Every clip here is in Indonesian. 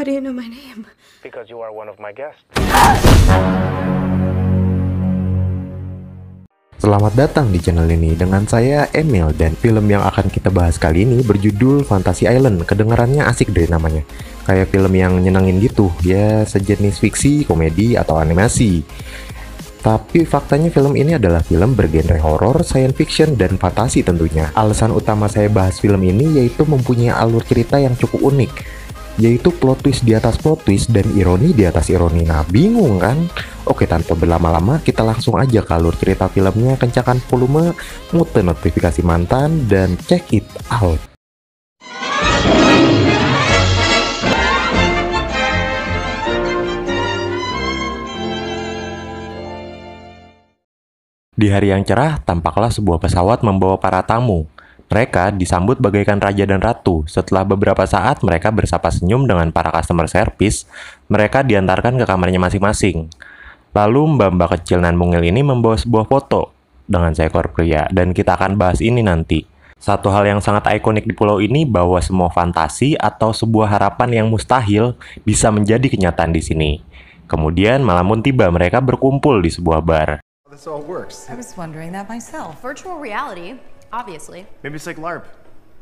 How do you know my name? Because you are one of my guests. Selamat datang di channel ini dengan saya Emil, dan film yang akan kita bahas kali ini berjudul Fantasy Island. Kedengarannya asik dari namanya, kayak film yang nyenengin gitu ya, sejenis fiksi, komedi, atau animasi. Tapi faktanya film ini adalah film bergenre horor, science fiction, dan fantasi tentunya. Alasan utama saya bahas film ini yaitu mempunyai alur cerita yang cukup unik, yaitu plot twist di atas plot twist dan ironi di atas ironi. Nah, bingung kan? Oke, tanpa berlama-lama kita langsung aja ke alur cerita filmnya. Kencangkan volume, mute notifikasi mantan, dan check it out. Di hari yang cerah, tampaklah sebuah pesawat membawa para tamu. Mereka disambut bagaikan raja dan ratu. Setelah beberapa saat mereka bersapa senyum dengan para customer service, mereka diantarkan ke kamarnya masing-masing. Lalu mbak-mbak kecil nan mungil ini membawa sebuah foto dengan seekor pria, dan kita akan bahas ini nanti. Satu hal yang sangat ikonik di pulau ini bahwa semua fantasi atau sebuah harapan yang mustahil bisa menjadi kenyataan di sini. Kemudian malam pun tiba, mereka berkumpul di sebuah bar. This all works. I was wondering that myself. Virtual reality, obviously. Maybe it's like LARP.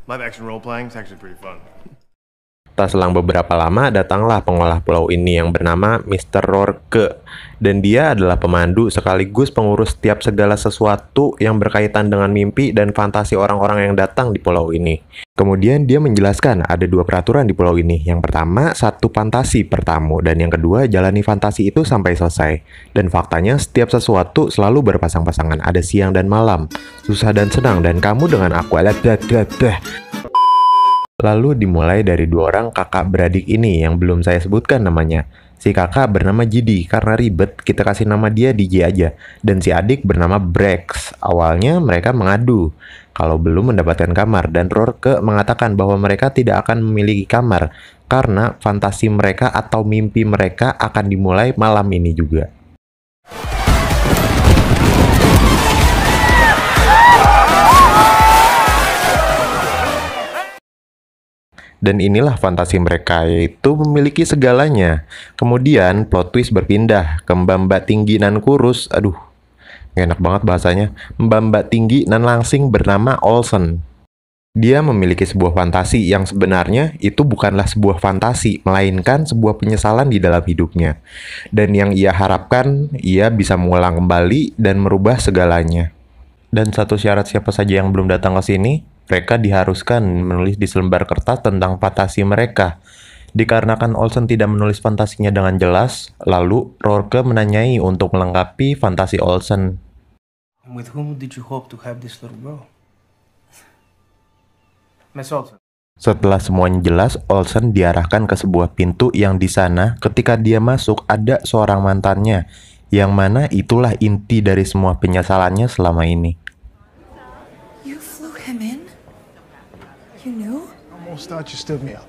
Live action role playing is actually pretty fun. Tak selang beberapa lama, datanglah pengolah pulau ini yang bernama Mr. Rourke. Dan dia adalah pemandu sekaligus pengurus setiap segala sesuatu yang berkaitan dengan mimpi dan fantasi orang-orang yang datang di pulau ini. Kemudian dia menjelaskan ada dua peraturan di pulau ini. Yang pertama, satu fantasi per tamu. Dan yang kedua, jalani fantasi itu sampai selesai. Dan faktanya, setiap sesuatu selalu berpasang-pasangan. Ada siang dan malam, susah dan senang, dan kamu dengan aku. Lalu dimulai dari dua orang kakak beradik ini yang belum saya sebutkan namanya. Si kakak bernama Jidi, karena ribet kita kasih nama dia DJ aja. Dan si adik bernama Brex. Awalnya mereka mengadu kalau belum mendapatkan kamar, dan Rourke mengatakan bahwa mereka tidak akan memiliki kamar karena fantasi mereka atau mimpi mereka akan dimulai malam ini juga. Dan inilah fantasi mereka, yaitu memiliki segalanya. Kemudian plot twist berpindah ke mbak-mbak tinggi nan kurus. Aduh, gak enak banget bahasanya. Mbak-mbak tinggi nan langsing bernama Olsen. Dia memiliki sebuah fantasi yang sebenarnya itu bukanlah sebuah fantasi, melainkan sebuah penyesalan di dalam hidupnya. Dan yang ia harapkan, ia bisa mengulang kembali dan merubah segalanya. Dan satu syarat siapa saja yang belum datang ke sini, mereka diharuskan menulis di selembar kertas tentang fantasi mereka. Dikarenakan Olsen tidak menulis fantasinya dengan jelas, lalu Rourke menanyai untuk melengkapi fantasi Olsen. And with whom did you hope to have this little girl? Miss Olsen. Setelah semuanya jelas, Olsen diarahkan ke sebuah pintu yang di sana ketika dia masuk ada seorang mantannya, yang mana itulah inti dari semua penyesalannya selama ini. You flew him in? You knew? Almost thought you stood me up.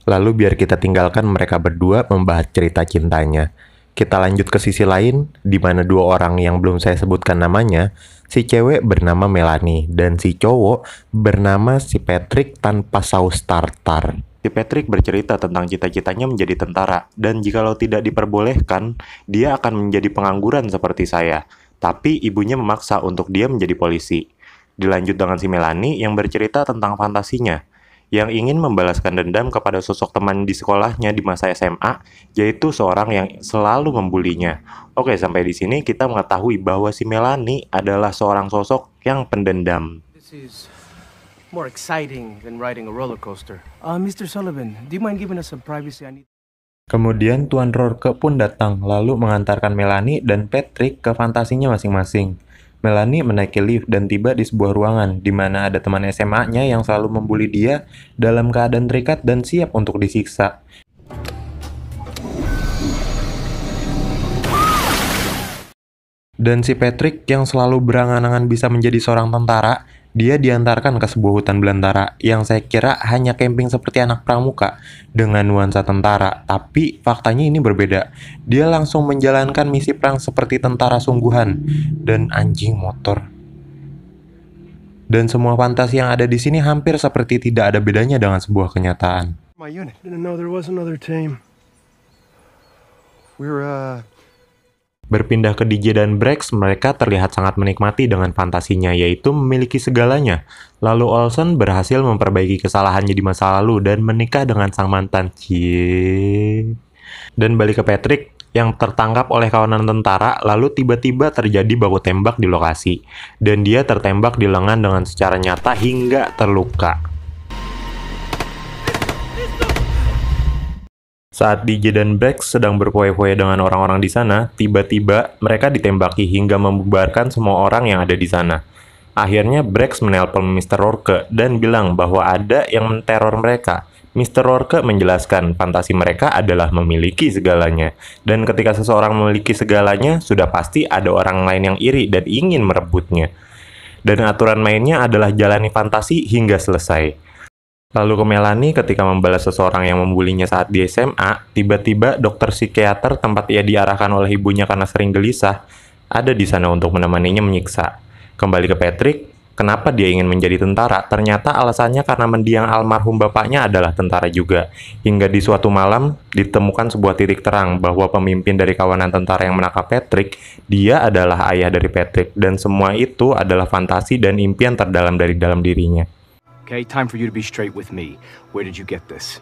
Lalu biar kita tinggalkan mereka berdua membahas cerita cintanya. Kita lanjut ke sisi lain, di mana dua orang yang belum saya sebutkan namanya, si cewek bernama Melanie, dan si cowok bernama si Patrick tanpa saus tartar. Si Patrick bercerita tentang cita-citanya menjadi tentara, dan jikalau tidak diperbolehkan, dia akan menjadi pengangguran seperti saya. Tapi ibunya memaksa untuk dia menjadi polisi. Dilanjut dengan si Melanie yang bercerita tentang fantasinya, yang ingin membalaskan dendam kepada sosok teman di sekolahnya di masa SMA, yaitu seorang yang selalu membulinya. Oke, sampai di sini kita mengetahui bahwa si Melanie adalah seorang sosok yang pendendam. This is more exciting than riding a roller coaster. Mr. Sullivan, do you mind giving us some privacy? I need... Kemudian Tuan Rourke pun datang, lalu mengantarkan Melanie dan Patrick ke fantasinya masing-masing. Melanie menaiki lift dan tiba di sebuah ruangan, di mana ada teman SMA-nya yang selalu membuli dia dalam keadaan terikat dan siap untuk disiksa. Dan si Patrick yang selalu berangan-angan bisa menjadi seorang tentara, dia diantarkan ke sebuah hutan belantara yang saya kira hanya camping seperti anak pramuka dengan nuansa tentara. Tapi faktanya ini berbeda. Dia langsung menjalankan misi perang seperti tentara sungguhan dan anjing motor. Dan semua fantasi yang ada di sini hampir seperti tidak ada bedanya dengan sebuah kenyataan. My unit. Didn't know there was another team. Berpindah ke DJ dan Brex, mereka terlihat sangat menikmati dengan fantasinya, yaitu memiliki segalanya. Lalu Olsen berhasil memperbaiki kesalahannya di masa lalu dan menikah dengan sang mantan. Cie. Dan balik ke Patrick yang tertangkap oleh kawanan tentara, lalu tiba-tiba terjadi baku tembak di lokasi. Dan dia tertembak di lengan dengan secara nyata hingga terluka. Saat DJ dan Brex sedang berfoya-foya dengan orang-orang di sana, tiba-tiba mereka ditembaki hingga membubarkan semua orang yang ada di sana. Akhirnya Brex menelpon Mr. Rourke dan bilang bahwa ada yang menteror mereka. Mr. Rourke menjelaskan fantasi mereka adalah memiliki segalanya. Dan ketika seseorang memiliki segalanya, sudah pasti ada orang lain yang iri dan ingin merebutnya. Dan aturan mainnya adalah jalani fantasi hingga selesai. Lalu ke Melanie ketika membalas seseorang yang membulinya saat di SMA, tiba-tiba dokter psikiater tempat ia diarahkan oleh ibunya karena sering gelisah, ada di sana untuk menemaninya menyiksa. Kembali ke Patrick, kenapa dia ingin menjadi tentara? Ternyata alasannya karena mendiang almarhum bapaknya adalah tentara juga. Hingga di suatu malam, ditemukan sebuah titik terang bahwa pemimpin dari kawanan tentara yang menangkap Patrick, dia adalah ayah dari Patrick. Dan semua itu adalah fantasi dan impian terdalam dari dalam dirinya. Okay, time for you to be straight with me. Where did you get this?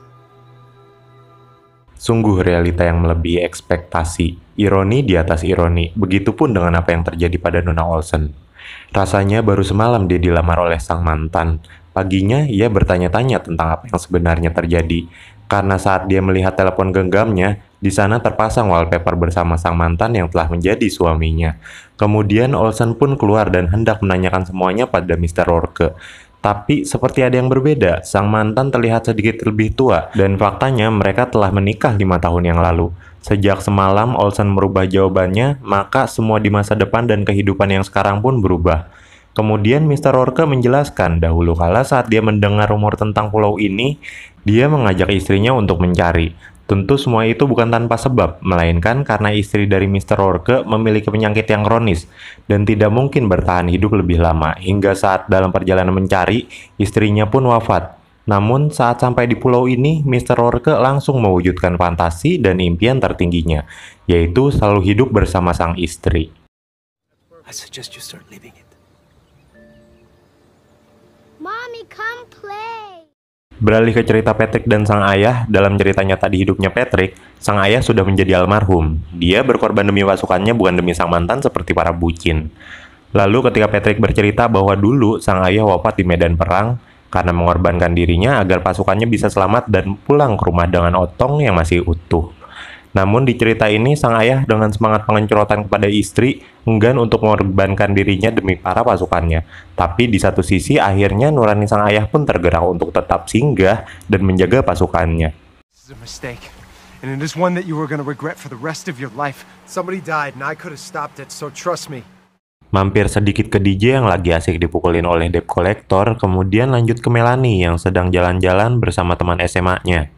Sungguh realita yang melebihi ekspektasi. Ironi di atas ironi. Begitupun dengan apa yang terjadi pada Nona Olsen. Rasanya baru semalam dia dilamar oleh sang mantan. Paginya ia bertanya-tanya tentang apa yang sebenarnya terjadi. Karena saat dia melihat telepon genggamnya, di sana terpasang wallpaper bersama sang mantan yang telah menjadi suaminya. Kemudian Olsen pun keluar dan hendak menanyakan semuanya pada Mr. Rourke. Tapi seperti ada yang berbeda, sang mantan terlihat sedikit lebih tua, dan faktanya mereka telah menikah 5 tahun yang lalu. Sejak semalam Olsen merubah jawabannya, maka semua di masa depan dan kehidupan yang sekarang pun berubah. Kemudian Mr. Rourke menjelaskan dahulu kala saat dia mendengar rumor tentang pulau ini, dia mengajak istrinya untuk mencari. Tentu semua itu bukan tanpa sebab, melainkan karena istri dari Mr. Rourke memiliki penyakit yang kronis dan tidak mungkin bertahan hidup lebih lama, hingga saat dalam perjalanan mencari, istrinya pun wafat. Namun saat sampai di pulau ini, Mr. Rourke langsung mewujudkan fantasi dan impian tertingginya, yaitu selalu hidup bersama sang istri. I suggest you start living it. Mommy, come play. Beralih ke cerita Patrick dan sang ayah, dalam cerita nyata di hidupnya Patrick, sang ayah sudah menjadi almarhum. Dia berkorban demi pasukannya bukan demi sang mantan seperti para bucin. Lalu ketika Patrick bercerita bahwa dulu sang ayah wafat di medan perang karena mengorbankan dirinya agar pasukannya bisa selamat dan pulang ke rumah dengan otong yang masih utuh. Namun di cerita ini sang ayah dengan semangat pengencrotan kepada istri enggan untuk mengorbankan dirinya demi para pasukannya. Tapi di satu sisi akhirnya nurani sang ayah pun tergerak untuk tetap singgah dan menjaga pasukannya. This is a mistake, and it is one that you are going to regret for the rest of your life. Somebody died and I could have stopped it, so trust me. Mampir sedikit ke DJ yang lagi asik dipukulin oleh debt collector, kemudian lanjut ke Melanie yang sedang jalan-jalan bersama teman SMA-nya.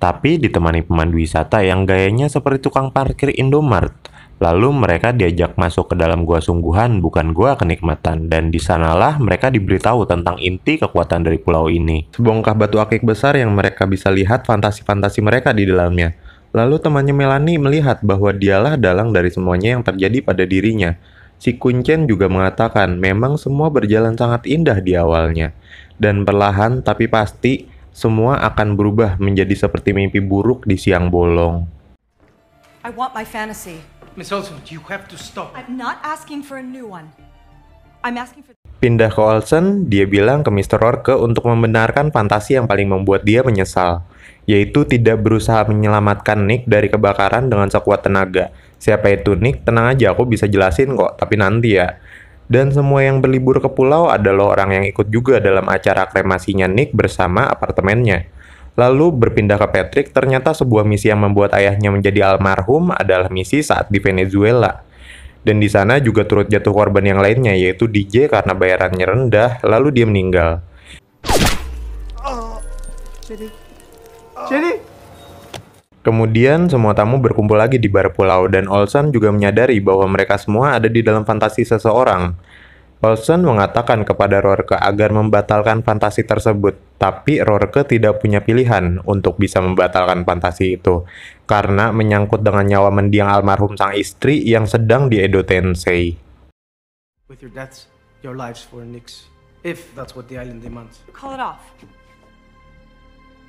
Tapi ditemani pemandu wisata yang gayanya seperti tukang parkir Indomart. Lalu mereka diajak masuk ke dalam gua sungguhan, bukan gua kenikmatan. Dan di sanalah mereka diberitahu tentang inti kekuatan dari pulau ini. Sebongkah batu akik besar yang mereka bisa lihat fantasi-fantasi mereka di dalamnya. Lalu temannya Melanie melihat bahwa dialah dalang dari semuanya yang terjadi pada dirinya. Si Kuncen juga mengatakan memang semua berjalan sangat indah di awalnya. Dan perlahan tapi pasti, semua akan berubah menjadi seperti mimpi buruk di siang bolong. I want my fantasy. Miss Olsen, you have to stop. I'm not asking for a new one. I'm asking for... Pindah ke Olsen, dia bilang ke Mr. Rourke untuk membenarkan fantasi yang paling membuat dia menyesal, yaitu tidak berusaha menyelamatkan Nick dari kebakaran dengan sekuat tenaga. Siapa itu Nick? Tenang aja, aku bisa jelasin kok, tapi nanti ya. Dan semua yang berlibur ke pulau adalah orang yang ikut juga dalam acara kremasinya Nick bersama apartemennya. Lalu berpindah ke Patrick, ternyata sebuah misi yang membuat ayahnya menjadi almarhum adalah misi saat di Venezuela. Dan di sana juga turut jatuh korban yang lainnya, yaitu DJ karena bayarannya rendah, lalu dia meninggal. Jenny? Kemudian semua tamu berkumpul lagi di bar pulau dan Olsen juga menyadari bahwa mereka semua ada di dalam fantasi seseorang. Olsen mengatakan kepada Rourke agar membatalkan fantasi tersebut, tapi Rourke tidak punya pilihan untuk bisa membatalkan fantasi itu, karena menyangkut dengan nyawa mendiang almarhum sang istri yang sedang di Edo Tensei. With your deaths, your lives for Nix, if that's what the island demands. Call it off.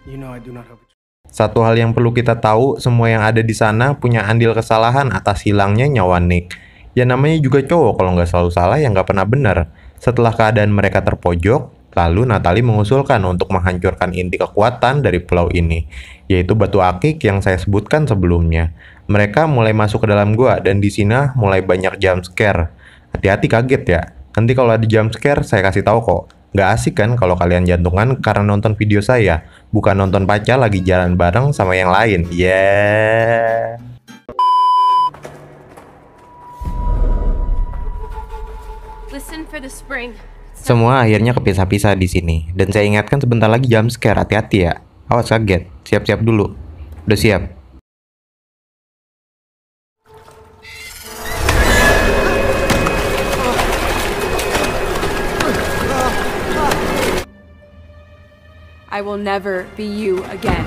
You know I do not help you. Satu hal yang perlu kita tahu, semua yang ada di sana punya andil kesalahan atas hilangnya nyawa Nick. Ya namanya juga cowok, kalau nggak selalu salah ya nggak pernah benar. Setelah keadaan mereka terpojok, lalu Natalie mengusulkan untuk menghancurkan inti kekuatan dari pulau ini, yaitu batu akik yang saya sebutkan sebelumnya. Mereka mulai masuk ke dalam gua dan di sini mulai banyak jump scare. Hati-hati kaget ya. Nanti kalau ada jump scare saya kasih tahu kok. Nggak asik kan kalau kalian jantungan karena nonton video saya, bukan nonton pacar lagi jalan bareng sama yang lain. Yeah. Listen for the spring. Semua akhirnya kepisah-pisah di sini. Dan saya ingatkan sebentar lagi jump scare, hati-hati ya. Awas kaget, siap-siap dulu. Udah siap? I will never be you again.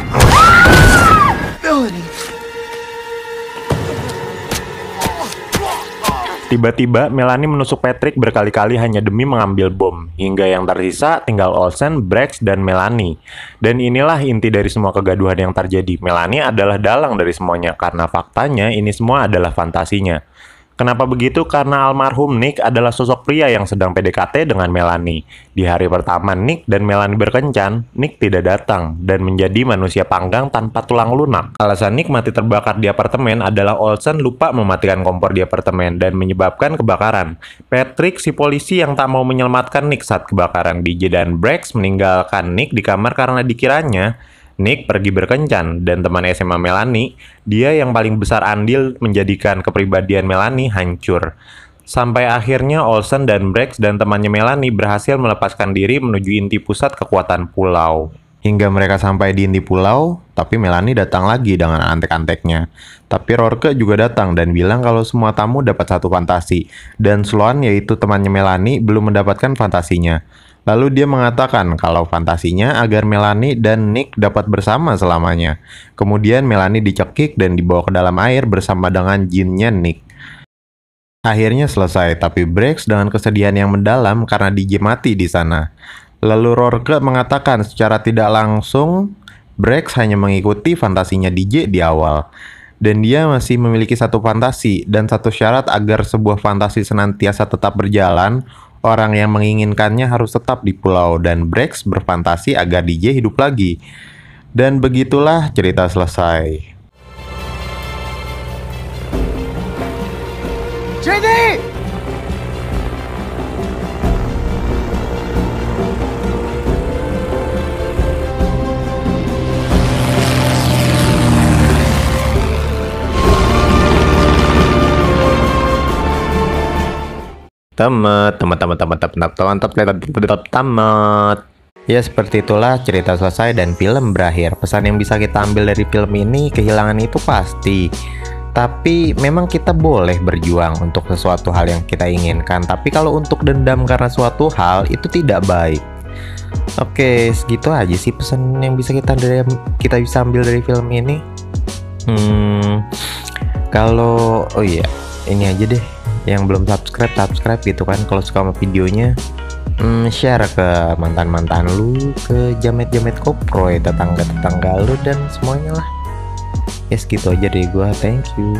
Tiba-tiba Melanie menusuk Patrick berkali-kali hanya demi mengambil bom, hingga yang tersisa tinggal Olsen, Brex, dan Melanie. Dan inilah inti dari semua kegaduhan yang terjadi. Melanie adalah dalang dari semuanya, karena faktanya ini semua adalah fantasinya. Kenapa begitu? Karena almarhum Nick adalah sosok pria yang sedang PDKT dengan Melanie. Di hari pertama Nick dan Melanie berkencan, Nick tidak datang dan menjadi manusia panggang tanpa tulang lunak. Alasan Nick mati terbakar di apartemen adalah Olsen lupa mematikan kompor di apartemen dan menyebabkan kebakaran. Patrick, si polisi yang tak mau menyelamatkan Nick saat kebakaran. DJ dan Brex meninggalkan Nick di kamar karena dikiranya Nick pergi berkencan, dan teman SMA Melanie, dia yang paling besar andil menjadikan kepribadian Melanie hancur. Sampai akhirnya Olsen dan Brex dan temannya Melanie berhasil melepaskan diri menuju inti pusat kekuatan pulau. Hingga mereka sampai di inti pulau, tapi Melanie datang lagi dengan antek-anteknya. Tapi Rourke juga datang dan bilang kalau semua tamu dapat satu fantasi, dan Sloan yaitu temannya Melanie belum mendapatkan fantasinya. Lalu dia mengatakan kalau fantasinya agar Melanie dan Nick dapat bersama selamanya. Kemudian Melanie dicekik dan dibawa ke dalam air bersama dengan jinnya Nick. Akhirnya selesai, tapi Brex dengan kesedihan yang mendalam karena DJ mati di sana. Lalu Rourke mengatakan secara tidak langsung, Brex hanya mengikuti fantasinya DJ di awal. Dan dia masih memiliki satu fantasi dan satu syarat agar sebuah fantasi senantiasa tetap berjalan. Orang yang menginginkannya harus tetap di pulau dan Brex berfantasi agar DJ hidup lagi. Dan begitulah cerita selesai. JD! Tamat. Ya seperti itulah cerita selesai dan film berakhir. Pesan yang bisa kita ambil dari film ini, kehilangan itu pasti. Tapi memang kita boleh berjuang untuk sesuatu hal yang kita inginkan. Tapi kalau untuk dendam karena suatu hal, itu tidak baik. Oke, segitu aja sih pesan yang bisa kita bisa ambil dari film ini. Kalau oh iya, ini aja deh. Yang belum subscribe gitu kan. Kalau suka sama videonya, share ke mantan-mantan lu, ke jamet-jamet koproy, tetangga-tetangga lu, dan semuanya lah. Ya segitu aja dari gua, thank you.